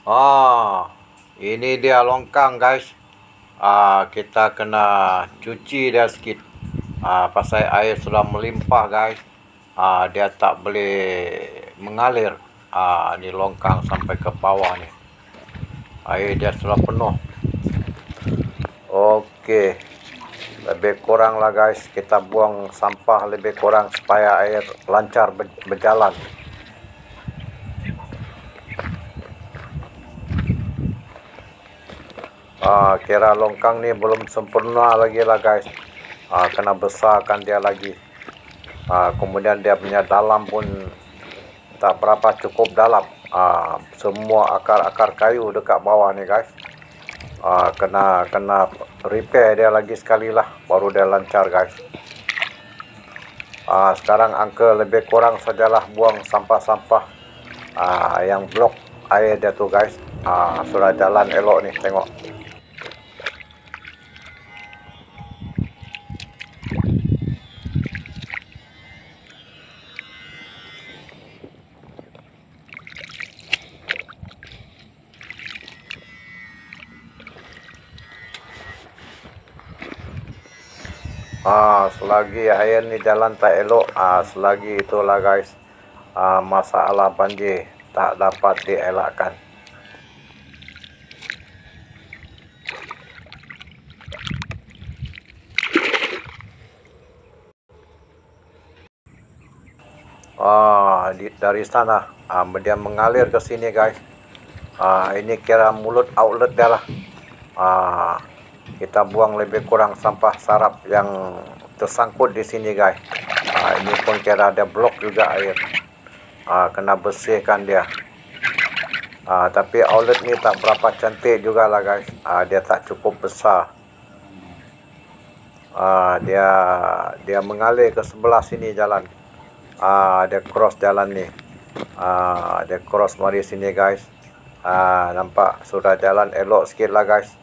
Ah, ini dia longkang guys. Kita kena cuci dia sikit. Pasal air sudah melimpah guys. Dia tak boleh mengalir. Ni longkang sampai ke bawah ni. Air dia sudah penuh. Okey. Lebih kurang lah guys, kita buang sampah lebih kurang supaya air lancar berjalan. Kira longkang ni belum sempurna lagi lah guys. Kena besarkan dia lagi. Kemudian dia punya dalam pun tak berapa cukup dalam. Semua akar-akar kayu dekat bawah ni guys. Kena repair dia lagi sekali lah, baru dia lancar guys. Sekarang angka lebih kurang sajalah buang sampah-sampah yang blok air dia tu guys. Sudah jalan elok ni, tengok. Selagi air ni jalan tak elok, selagi itulah guys, masalah banjir tak dapat dielakkan. Dari sana dia mengalir ke sini guys. Ini kira mulut outlet dia lah. Kita buang lebih kurang sampah sarap yang tersangkut di sini guys. Ini pun kira ada blok juga air. Kena bersihkan dia. Tapi outlet ni tak berapa cantik juga lah guys. Dia tak cukup besar. Dia mengalir ke sebelah sini jalan. Dia cross jalan ni. Dia cross mari sini guys. Nampak sudah jalan elok sikit lah guys.